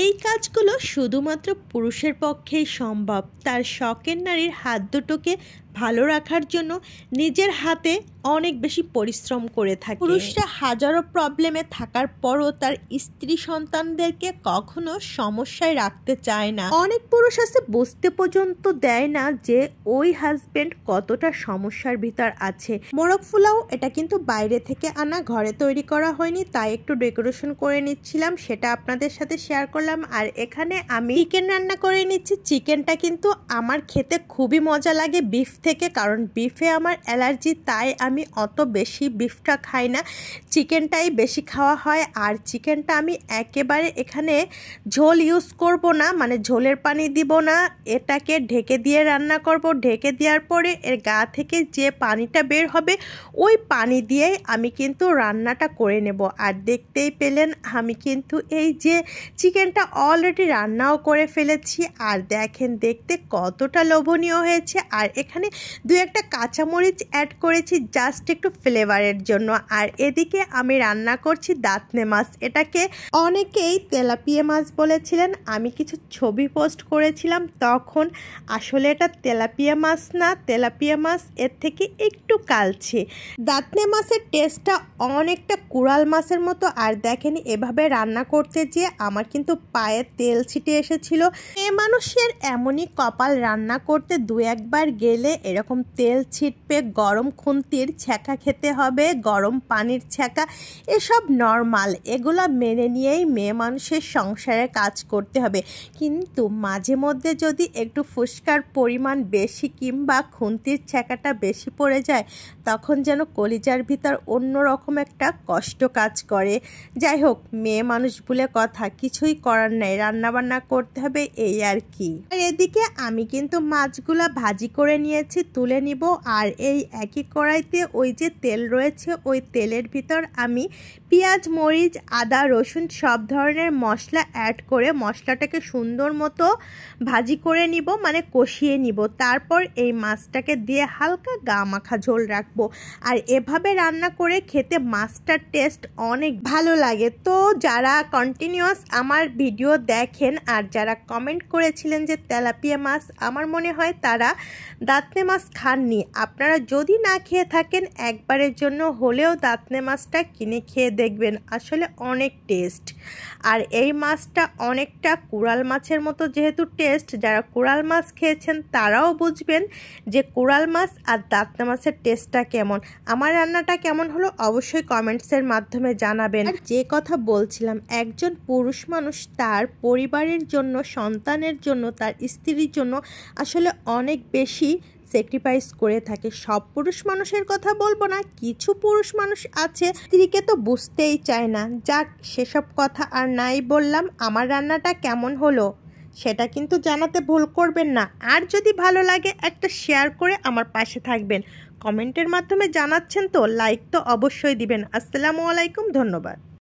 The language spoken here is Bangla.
এই কাজগুলো শুধুমাত্র পুরুষের পক্ষেই সম্ভব। তার শখের নারীর হাত দুটোকে ভালো রাখার জন্য নিজের হাতে অনেক বেশি পরিশ্রম করে থাকে। পুরুষরা হাজারো প্রবলেমে থাকার পরও তার স্ত্রী সন্তানদেরকে কখনো সমস্যায় রাখতে চায় না। অনেক পুরুষ আছে বুঝতে পর্যন্ত দেয় না যে ওই হাজবেন্ড কতটা সমস্যার ভিতর আছে। মোরগ পোলাও এটা কিন্তু বাইরে থেকে আনা, ঘরে তৈরি করা হয়নি, তাই একটু ডেকোরেশন করে নিচ্ছিলাম, সেটা আপনাদের সাথে শেয়ার করলাম। আর এখানে আমি চিকেন রান্না করে নিচ্ছি। চিকেনটা কিন্তু আমার খেতে খুবই মজা লাগে বিফ থেকে, কারণ বিফে আমার অ্যালার্জি, তাই আমি অত বেশি বিফটা খাই না, চিকেনটাই বেশি খাওয়া হয়। আর চিকেনটা আমি একেবারে এখানে ঝোল ইউজ করব না, মানে ঝোলের পানি দিব না, এটাকে ঢেকে দিয়ে রান্না করব। ঢেকে দেওয়ার পরে এর গা থেকে যে পানিটা বের হবে ওই পানি দিয়েই আমি কিন্তু রান্নাটা করে নেব। আর দেখতেই পেলেন আমি কিন্তু এই যে চিকেনটা অলরেডি রান্নাও করে ফেলেছি। আর দেখেন দেখতে কতটা লোভনীয় হয়েছে। আর এখানে দু একটা কাঁচামরিচ অ্যাড করেছি জাস্ট একটু ফ্লেভারের জন্য। আর এদিকে আমি রান্না করছি দাঁতনে মাছ। এটাকে অনেকেই তেলাপিয়া মাছ বলেছিলেন, আমি কিছু ছবি পোস্ট করেছিলাম তখন। আসলে এটা তেলাপিয়া মাছ না, তেলাপিয়া মাছ এর থেকে একটু কালচে। দাঁতনে মাছের টেস্টটা অনেকটা কুড়াল মাছের মতো। আর দেখেন এভাবে রান্না করতে যেয়ে আমার কিন্তু পায়ে তেল ছিটে এসেছিল। মেয়ে মানুষের এমনই কপাল, রান্না করতে দু একবার গেলে এরকম তেল ছিটবে, গরম খুন্তির ছ্যাঁকা খেতে হবে, গরম পানির ছ্যাঁকা, এসব নর্মাল, এগুলো মেনে নিয়েই মেয়ে মানুষের সংসারে কাজ করতে হবে। কিন্তু মাঝে মধ্যে যদি একটু ফুসকার পরিমাণ বেশি কিংবা খুন্তির ছ্যাঁকাটা বেশি পড়ে যায় তখন যেন কলিজার ভিতর অন্যরকম একটা কষ্ট কাজ করে। যাই হোক, মেয়ে মানুষ বলে কথা, কিছুই করার নাই, রান্নাবান্না করতে হবে এই আর কি। আর এদিকে আমি কিন্তু মাছগুলা ভাজি করে নিয়েছি, তুলে নিব। আর এই একই কড়াইতে ওই যে তেল রয়েছে ওই তেলের ভিতর আমি পেঁয়াজ, মরিচ, আদা, রসুন সব ধরনের মশলা অ্যাড করে মশলাটাকে সুন্দর মতো ভাজি করে নিব, মানে কষিয়ে নিব। তারপর এই মাছটাকে দিয়ে হালকা গা মাখা ঝোল রাখবো। আর এভাবে রান্না করে খেতে মাছটার টেস্ট অনেক ভালো লাগে। তো যারা কন্টিনিউয়াস আমার ভিডিও দেখেন আর যারা কমেন্ট করেছিলেন যে তেলাপিয়া মাছ, আমার মনে হয় তারা দাঁতনে মাছ খাননি। আপনারা যদি না খেয়ে থাকেন একবারের জন্য হলেও দাঁতনে মাছটা কিনে খেয়ে দেখবেন, আসলে অনেক টেস্ট। আর এই মাছটা অনেকটা কুড়াল মাছের মতো যেহেতু টেস্ট, যারা কুড়াল মাছ খেয়েছেন তারাও বুঝবেন যে কুড়াল মাছ আর দাঁতনে মাছের টেস্টটা কেমন। আমার রান্নাটা কেমন হলো অবশ্যই কমেন্টসের মাধ্যমে জানাবেন। আর যে কথা বলছিলাম, একজন পুরুষ মানুষ তার পরিবারের জন্য, সন্তানের জন্য, তার স্ত্রীর জন্য আসলে অনেক বেশি স্যাক্রিফাইস করে থাকে। সব পুরুষ মানুষের কথা বলবো না, কিছু পুরুষ মানুষ আছে স্ত্রীকে তো বুঝতেই চায় না। যাক, সেসব কথা আর নাই বললাম। আমার রান্নাটা কেমন হলো সেটা কিন্তু জানাতে ভুল করবেন না। আর যদি ভালো লাগে একটা শেয়ার করে আমার পাশে থাকবেন। কমেন্টের মাধ্যমে জানাচ্ছেন তো, লাইক তো অবশ্যই দিবেন। আসসালামু আলাইকুম, ধন্যবাদ।